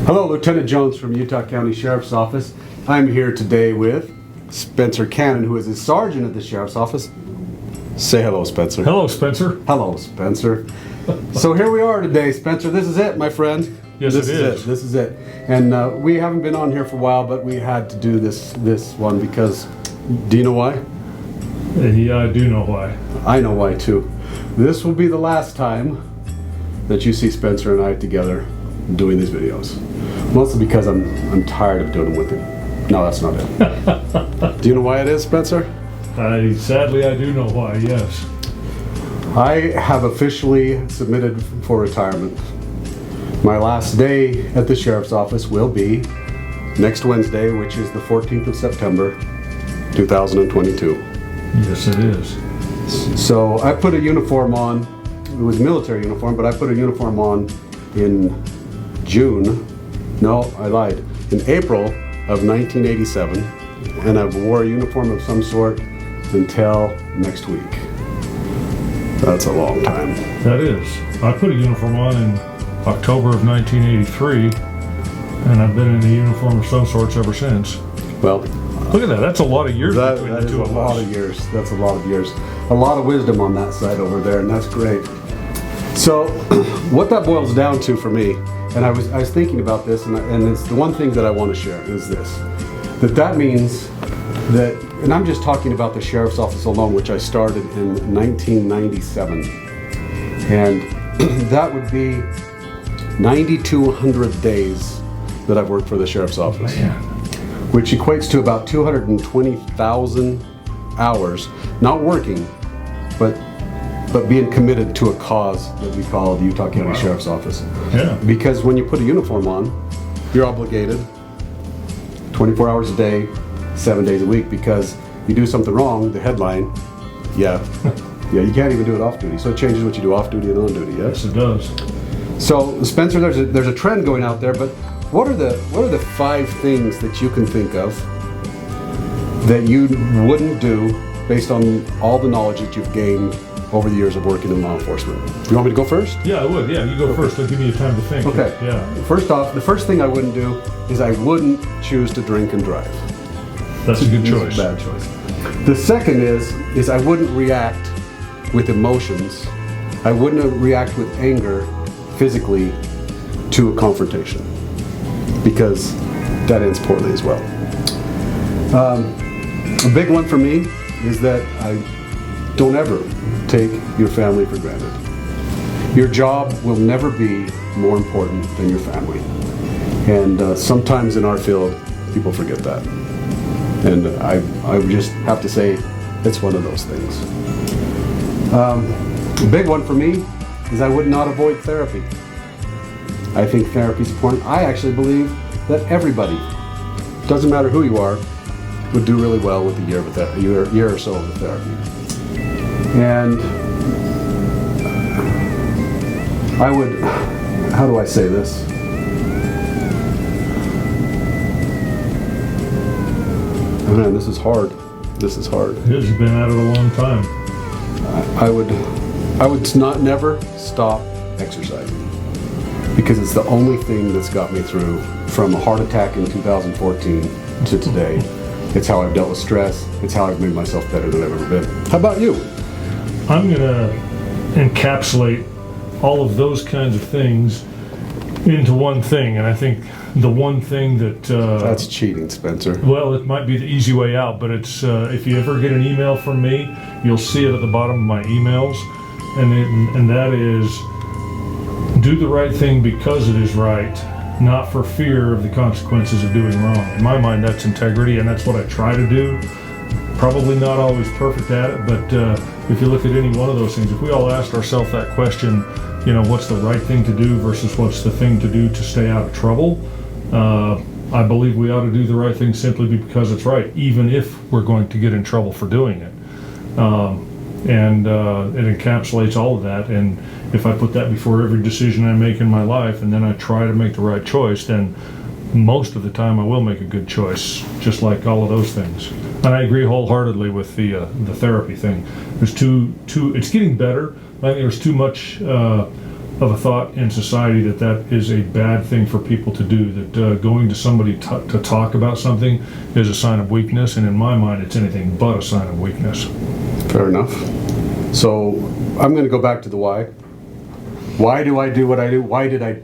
Hello, Lieutenant Jones from Utah County Sheriff's Office. I'm here today with Spencer Cannon, who is a sergeant at the Sheriff's Office. Say hello, Spencer. Hello, Spencer. Hello, Spencer. So here we are today, Spencer. This is it, my friend. Yes, this it is. This is it. And we haven't been on here for a while, but we had to do this one because, do you know why? Yeah, I do know why. I know why too. This will be the last time that you see Spencer and I together doing these videos. Mostly because I'm tired of doing them with him. No, that's not it. Do you know why it is, Spencer? Sadly, I do know why, yes. I have officially submitted for retirement. My last day at the Sheriff's Office will be next Wednesday, which is the 14th of September, 2022. Yes, it is. So I put a uniform on. It was a military uniform, but I put a uniform on in June. No, I lied. In April of 1987, and I wore a uniform of some sort until next week. That's a long time. That is. I put a uniform on in October of 1983, and I've been in a uniform of some sorts ever since. Well, look at that. That's a lot of years between the two of us. That's a lot of years. That's a lot of years. A lot of wisdom on that side over there, and that's great. So, what that boils down to for me, and I was thinking about this, and it's the one thing that I want to share is this: that means that, and I'm just talking about the Sheriff's Office alone, which I started in 1997, and that would be 9,200 days that I've worked for the Sheriff's Office, which equates to about 220,000 hours, not working, but being committed to a cause that we call the Utah County Sheriff's Office. Yeah. Because when you put a uniform on, you're obligated 24 hours a day, 7 days a week, because you do something wrong, the headline, you can't even do it off duty. So it changes what you do off duty and on duty, yes? Yes, it does. So Spencer, there's a trend going out there, but what are the 5 things that you can think of that you wouldn't do based on all the knowledge that you've gained over the years of working in law enforcement? Do you want me to go first? Yeah, I would. Yeah, you go first. I'll give you time to think. Okay. Yeah. First off, the first thing I wouldn't do is I wouldn't choose to drink and drive. That's a good choice. It's a bad choice. The second is I wouldn't react with emotions. I wouldn't react with anger physically to a confrontation, because that ends poorly as well. A big one for me is that I don't ever take your family for granted. Your job will never be more important than your family. And sometimes in our field, people forget that. And I would just have to say, it's one of those things. A big one for me is I would not avoid therapy. I think therapy is important. I actually believe that everybody, doesn't matter who you are, would do really well with a year or so of therapy. And I would, how do I say this? Oh man, this is hard. This is hard. It has been at it a long time. I would never stop exercising, because it's the only thing that's got me through from a heart attack in 2014 to today. It's how I've dealt with stress. It's how I've made myself better than I've ever been. How about you? I'm going to encapsulate all of those kinds of things into one thing, and I think the one thing that... That's cheating, Spencer. Well, it might be the easy way out, but it's if you ever get an email from me, you'll see it at the bottom of my emails, and that is, do the right thing because it is right, not for fear of the consequences of doing wrong. In my mind, that's integrity, and that's what I try to do. Probably not always perfect at it, but if you look at any one of those things, if we all asked ourselves that question, what's the right thing to do versus what's the thing to do to stay out of trouble, I believe we ought to do the right thing simply because it's right, even if we're going to get in trouble for doing it. And it encapsulates all of that, and if I put that before every decision I make in my life, and then I try to make the right choice, then most of the time I will make a good choice, just like all of those things. And I agree wholeheartedly with the therapy thing. There's it's getting better. I think there's too much of a thought in society that that is a bad thing for people to do, that going to somebody to talk about something is a sign of weakness, and in my mind it's anything but a sign of weakness. Fair enough. So I'm going to go back to the why. Why do I do what I do? Why did I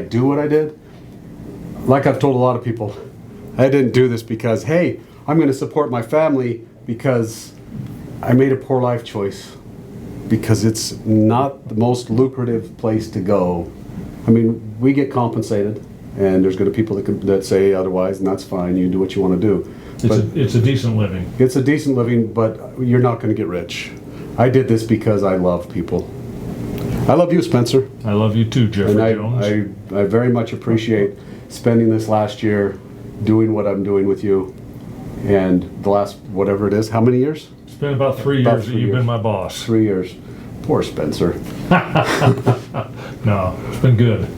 do what I did? Like I've told a lot of people, I didn't do this because, hey, I'm going to support my family because I made a poor life choice, because it's not the most lucrative place to go. I mean, we get compensated, and there's going to be people that say otherwise, and that's fine. You do what you want to do. It's a decent living. It's a decent living, but you're not going to get rich. I did this because I love people. I love you, Spencer. I love you too, Jeffrey Jones. I very much appreciate spending this last year doing what I'm doing with you, and the last, whatever it is, how many years? It's been about 3 years that you've been my boss. 3 years. Poor Spencer. No, it's been good.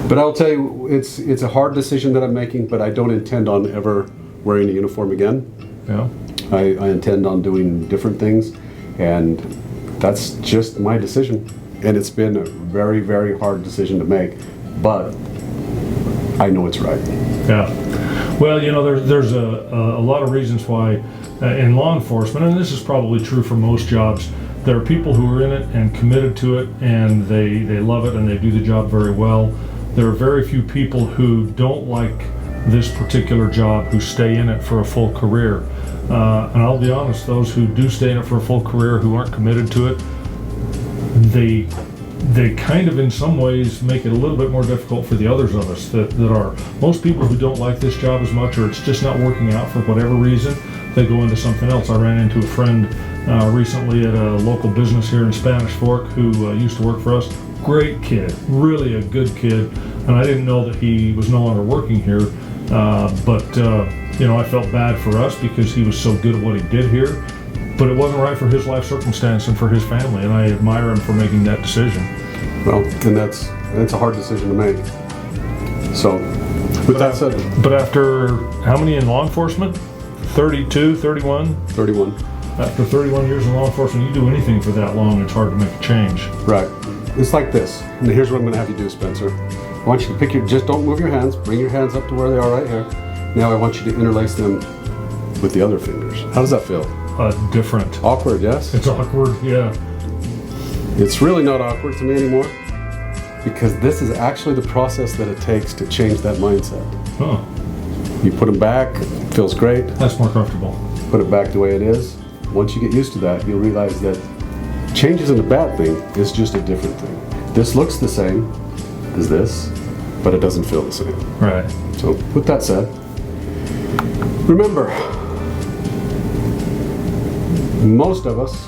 But I'll tell you, it's a hard decision that I'm making, but I don't intend on ever wearing a uniform again. Yeah. I intend on doing different things, and that's just my decision. And it's been a very, very hard decision to make, but I know it's right. Yeah. Well, you know, there's a lot of reasons why in law enforcement, and this is probably true for most jobs, there are people who are in it and committed to it, and they love it and they do the job very well. There are very few people who don't like this particular job who stay in it for a full career. And I'll be honest, those who do stay in it for a full career who aren't committed to it, they kind of in some ways make it a little bit more difficult for the others of us that are. Most people who don't like this job as much, or it's just not working out for whatever reason, they go into something else. I ran into a friend recently at a local business here in Spanish Fork who used to work for us. Great kid, really a good kid, and I didn't know that he was no longer working here, but you know, I felt bad for us because he was so good at what he did here. But it wasn't right for his life circumstance and for his family, and I admire him for making that decision. Well, and that's a hard decision to make. So, with that said... But after, how many in law enforcement? 32, 31? 31. After 31 years in law enforcement, you do anything for that long, it's hard to make a change. Right. It's like this. And here's what I'm going to have you do, Spencer. I want you to pick just don't move your hands. Bring your hands up to where they are right here. Now I want you to interlace them with the other fingers. How does that feel? Different. Awkward, yes? It's awkward, yeah. It's really not awkward to me anymore, because this is actually the process that it takes to change that mindset. Huh. You put them back, it feels great. That's more comfortable. Put it back the way it is. Once you get used to that, you'll realize that change isn't a bad thing, it's just a different thing. This looks the same as this, but it doesn't feel the same. Right. So, with that said, remember, most of us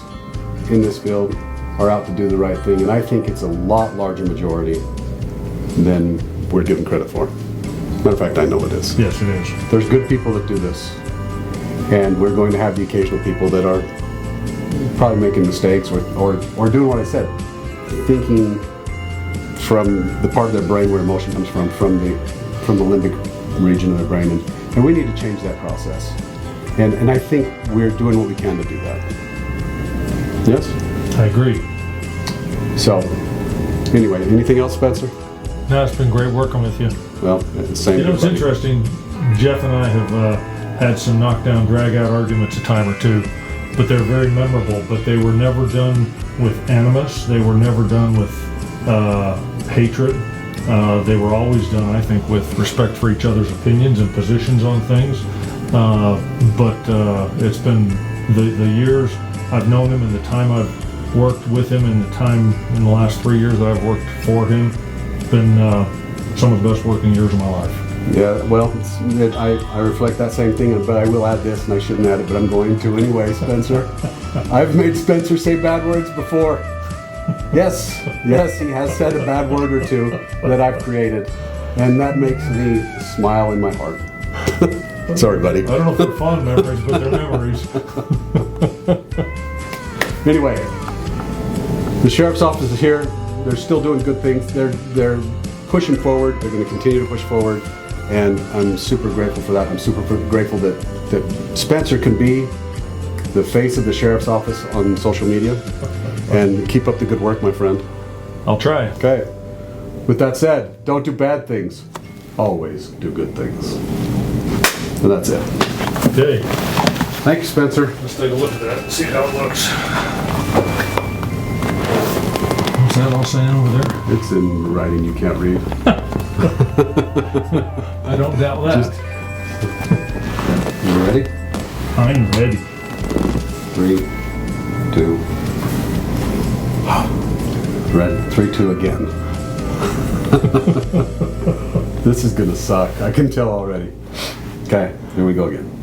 in this field are out to do the right thing, and I think it's a lot larger majority than we're given credit for. Matter of fact, I know it is. Yes, it is. There's good people that do this, and we're going to have the occasional people that are probably making mistakes or doing what I said, thinking from the part of their brain where emotion comes from the limbic region of their brain, and we need to change that process. And I think we're doing what we can to do that. Yes? I agree. So, anyway, anything else, Spencer? No, it's been great working with you. Well, same. You know, it's interesting. Jeff and I have had some knockdown, drag-out arguments a time or two, but they're very memorable. But they were never done with animus. They were never done with hatred. They were always done, I think, with respect for each other's opinions and positions on things. But it's been the years I've known him and the time I've worked with him and the time in the last 3 years that I've worked for him, been some of the best working years of my life. Yeah, well, I reflect that same thing, but I will add this, and I shouldn't add it, but I'm going to anyway, Spencer. I've made Spencer say bad words before. Yes, he has said a bad word or two that I've created, and that makes me smile in my heart. Sorry, buddy. I don't know if they're fond memories, but they're memories. Anyway, the sheriff's office is here. They're still doing good things. They're pushing forward. They're going to continue to push forward, and I'm super grateful for that. I'm super grateful that Spencer can be the face of the sheriff's office on social media, and keep up the good work, my friend. I'll try. Okay. With that said, don't do bad things. Always do good things. And that's it. Okay, Thank you, Spencer. let's take a look at that and see how it looks. What's that all saying over there? It's in writing you can't read. I don't doubt that. You ready? I'm ready. 3, 2. Ready? 3, 2 again. This is gonna suck. I can tell already. Okay, here we go again.